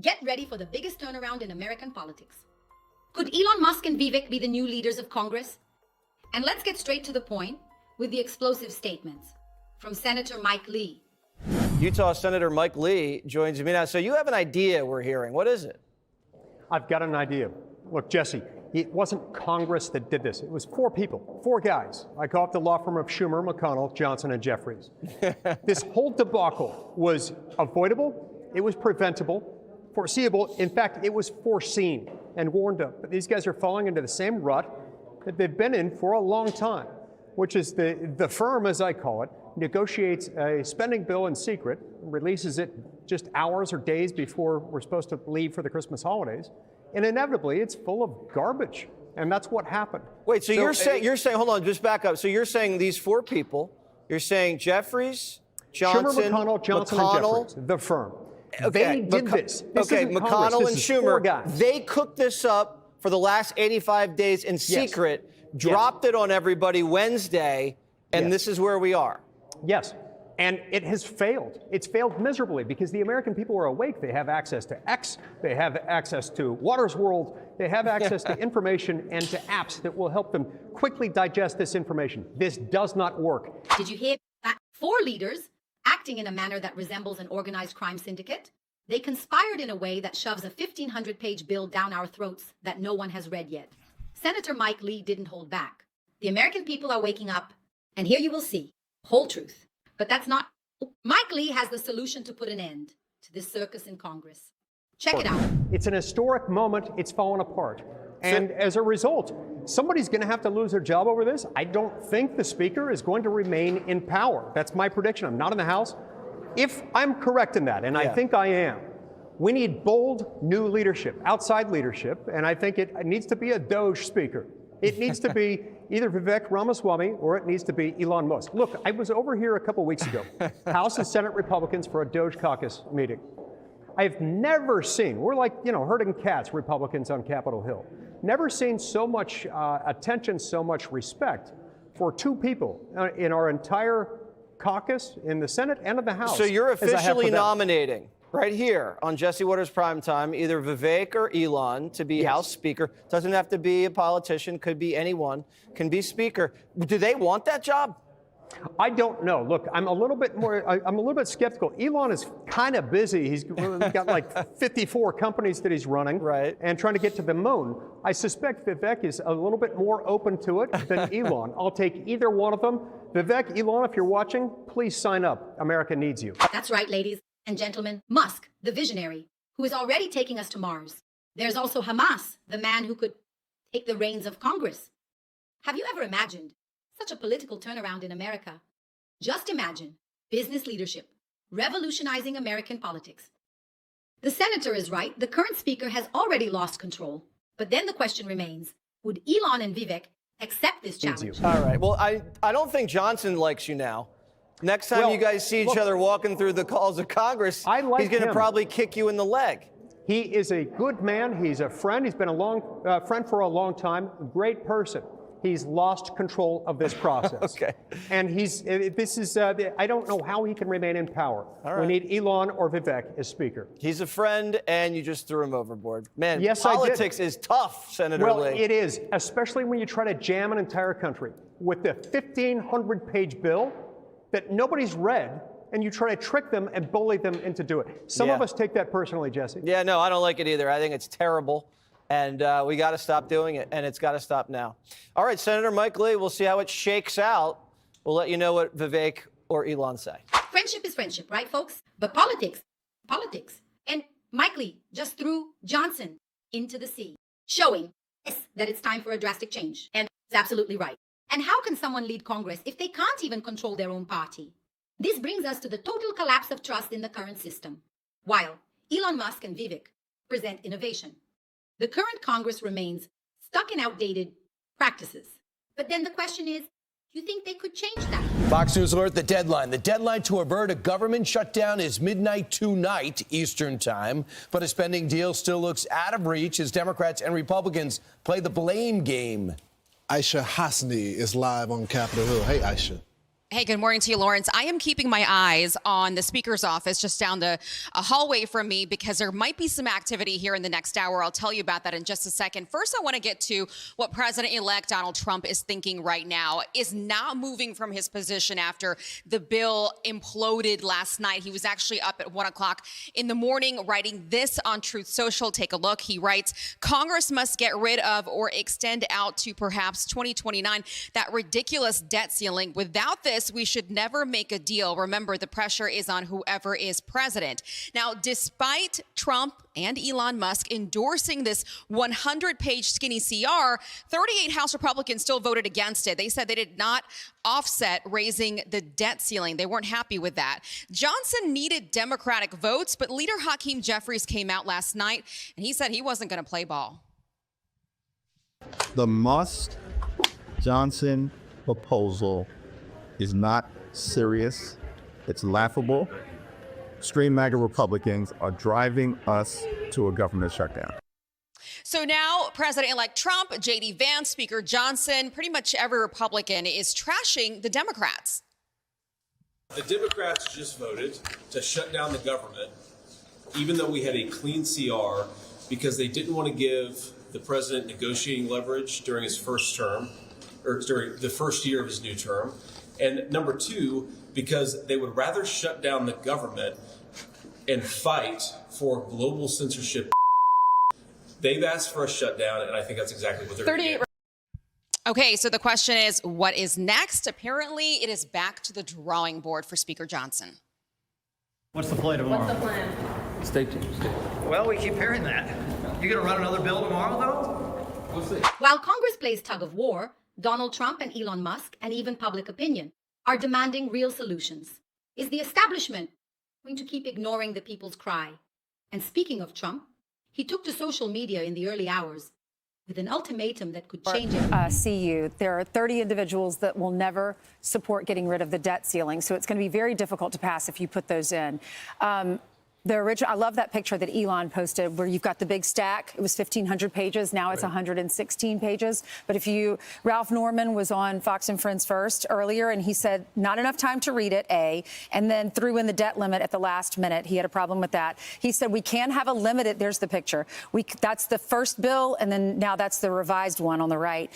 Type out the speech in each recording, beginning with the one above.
Get ready for the biggest turnaround in American politics. Could Elon Musk and Vivek be the new leaders of Congress? And let's get straight to the point with the explosive statements from Senator Mike Lee. Utah Senator Mike Lee joins me now. So you have an idea we're hearing. What is it? I've got an idea. Look, Jesse, it wasn't Congress that did this. It was four people, four guys. I call it the law firm of Schumer, McConnell, Johnson, and Jeffries. This whole debacle was avoidable. It was preventable, foreseeable. In fact, it was foreseen and warned of. But these guys are falling into the same rut that they've been in for a long time, which is the firm, as I call it, negotiates a spending bill in secret, releases it just hours or days before we're supposed to leave for the Christmas holidays, and inevitably it's full of garbage. And that's what happened. Wait, so you're saying, hold on, just back up. So you're saying these four people, you're saying Jeffries, Johnson, Schumer, McConnell, Johnson, and Jeffries, the firm. Okay, They did this. Okay, McConnell and Schumer, they cooked this up for the last 85 days in secret, dropped it on everybody Wednesday, and this is where we are. Yes, and it has failed. It's failed miserably because the American people are awake. They have access to X, they have access to Waters World, they have access to information and to apps that will help them quickly digest this information. This does not work. Did you hear that? Four leaders acting in a manner that resembles an organized crime syndicate. They conspired in a way that shoves a 1,500-page bill down our throats that no one has read yet. Senator Mike Lee didn't hold back. The American people are waking up, and here you will see whole truth. But that's not. Mike Lee has the solution to put an end to this circus in Congress. Check it out. It's an historic moment. It's fallen apart. And as a result, somebody's going to have to lose their job over this. I don't think the speaker is going to remain in power. That's my prediction. I'm not in the House. If I'm correct in that, and I think I am, we need bold new leadership, outside leadership, and I think it needs to be a Doge speaker. It needs to be either Vivek Ramaswamy or it needs to be Elon Musk. Look, I was over here a couple weeks ago, House and Senate Republicans for a Doge caucus meeting. I've never seen, we're like, herding cats, Republicans on Capitol Hill. Never seen so much attention, so much respect for two people in our entire caucus in the Senate and in the House. So you're officially nominating right here on Jesse Watters Primetime, either Vivek or Elon to be House Speaker. Doesn't have to be a politician, could be anyone, can be Speaker. Do they want that job? I don't know. Look, I'm a little bit skeptical. Elon is kind of busy. He's got like 54 companies that he's running and trying to get to the moon. I suspect Vivek is a little bit more open to it than Elon. I'll take either one of them. Vivek, Elon, if you're watching, please sign up. America needs you. That's right, ladies and gentlemen. Musk, the visionary, who is already taking us to Mars. There's also Hamas, the man who could take the reins of Congress. Have you ever imagined such a political turnaround in America? Just imagine business leadership revolutionizing American politics. The senator is right. The current speaker has already lost control. But then the question remains, would Elon and Vivek accept this challenge? All right. Well, I don't think Johnson likes you now. Next time you guys see each other walking through the halls of Congress, he's going to probably kick you in the leg. He is a good man. He's a friend. He's been a friend for a long time. Great person. He's lost control of this process. And I don't know how he can remain in power. We need Elon or Vivek as Speaker. He's a friend, and you just threw him overboard. Man, yes, politics is tough, Senator Lee. Well, it is, especially when you try to jam an entire country with the 1,500-page bill that nobody's read, and you try to trick them and bully them into doing it. Some of us take that personally, Jesse. Yeah, no, I don't like it either. I think it's terrible. And we got to stop doing it, and it's got to stop now. All right, Senator Mike Lee, we'll see how it shakes out. We'll let you know what Vivek or Elon say. Friendship is friendship, right, folks? But politics. And Mike Lee just threw Johnson into the sea, showing that it's time for a drastic change. And it's absolutely right. And how can someone lead Congress if they can't even control their own party? This brings us to the total collapse of trust in the current system, while Elon Musk and Vivek present innovation. The current Congress remains stuck in outdated practices. But then the question is, do you think they could change that? Fox News alert, the deadline. The deadline to avert a government shutdown is midnight tonight, Eastern time. But a spending deal still looks out of reach as Democrats and Republicans play the blame game. Aisha Hasni is live on Capitol Hill. Hey, Aisha. Hey, good morning to you, Lawrence. I am keeping my eyes on the Speaker's office just down the hallway from me because there might be some activity here in the next hour. I'll tell you about that in just a second. First, I want to get to what President-elect Donald Trump is thinking right now. Is not moving from his position after the bill imploded last night. He was actually up at 1 o'clock in the morning writing this on Truth Social. Take a look. He writes, Congress must get rid of or extend out to perhaps 2029 that ridiculous debt ceiling. Without this, we should never make a deal. Remember, the pressure is on whoever is president. Now, despite Trump and Elon Musk endorsing this 100-page skinny CR, 38 House Republicans still voted against it. They said they did not offset raising the debt ceiling. They weren't happy with that. Johnson needed Democratic votes, but leader Hakeem Jeffries came out last night and he said he wasn't going to play ball. The Musk-Johnson proposal is not serious. It's laughable. Extreme MAGA Republicans are driving us to a government shutdown. So now President-elect Trump, J.D. Vance, Speaker Johnson, pretty much every Republican is trashing the Democrats. The Democrats just voted to shut down the government, even though we had a clean CR, because they didn't want to give the president negotiating leverage during his first term, or during the first year of his new term. And number two, because they would rather shut down the government and fight for global censorship. They've asked for a shutdown, and I think that's exactly what they're going to get. Okay, so the question is, what is next? Apparently, it is back to the drawing board for Speaker Johnson. What's the play tomorrow? What's the plan? Stay tuned. Well, we keep hearing that. You gonna run another bill tomorrow, though? We'll see. While Congress plays tug of war, Donald Trump and Elon Musk, and even public opinion, are demanding real solutions. Is the establishment going to keep ignoring the people's cry? And speaking of Trump, he took to social media in the early hours with an ultimatum that could change it. There are 30 individuals that will never support getting rid of the debt ceiling, so it's going to be very difficult to pass if you put those in. I love that picture that Elon posted where you've got the big stack. It was 1,500 pages. Now it's 116 pages. But Ralph Norman was on Fox and Friends First earlier, and he said not enough time to read it, and then threw in the debt limit at the last minute. He had a problem with that. He said we can have a limited, there's the picture. That's the first bill, and then now that's the revised one on the right.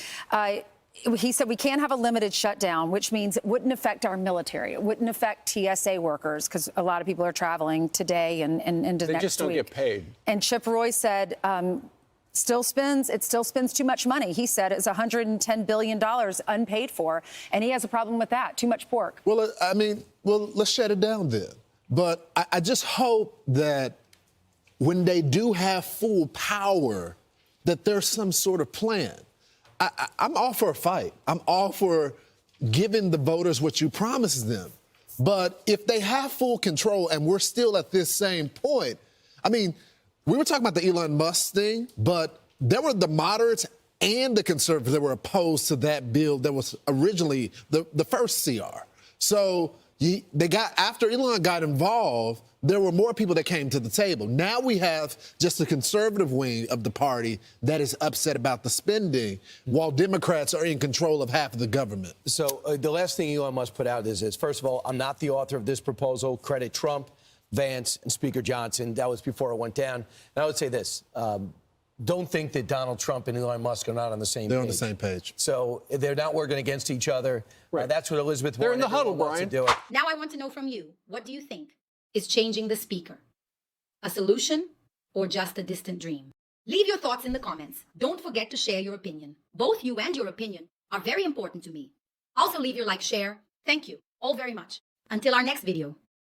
He said we can't have a limited shutdown, which means it wouldn't affect our military. It wouldn't affect TSA workers because a lot of people are traveling today and into next week. They just don't get paid. And Chip Roy said it still spends too much money. He said it's $110 billion unpaid for, and he has a problem with that. Too much pork. Well, let's shut it down then. But I just hope that when they do have full power, that there's some sort of plan. I'm all for a fight. I'm all for giving the voters what you promised them. But if they have full control and we're still at this same point, we were talking about the Elon Musk thing, but there were the moderates and the conservatives that were opposed to that bill that was originally the first CR. So after Elon got involved, there were more people that came to the table. Now we have just the conservative wing of the party that is upset about the spending, while Democrats are in control of half of the government. So the last thing Elon Musk put out is, first of all, I'm not the author of this proposal. Credit Trump, Vance, and Speaker Johnson. That was before it went down. And I would say this. Don't think that Donald Trump and Elon Musk are not on the same page. They're on the same page. So they're not working against each other. Right. That's what Elizabeth They're Warren in the huddle, wants to do. Now I want to know from you, what do you think is changing the speaker? A solution or just a distant dream? Leave your thoughts in the comments. Don't forget to share your opinion. Both you and your opinion are very important to me. Also leave your like, share. Thank you all very much. Until our next video.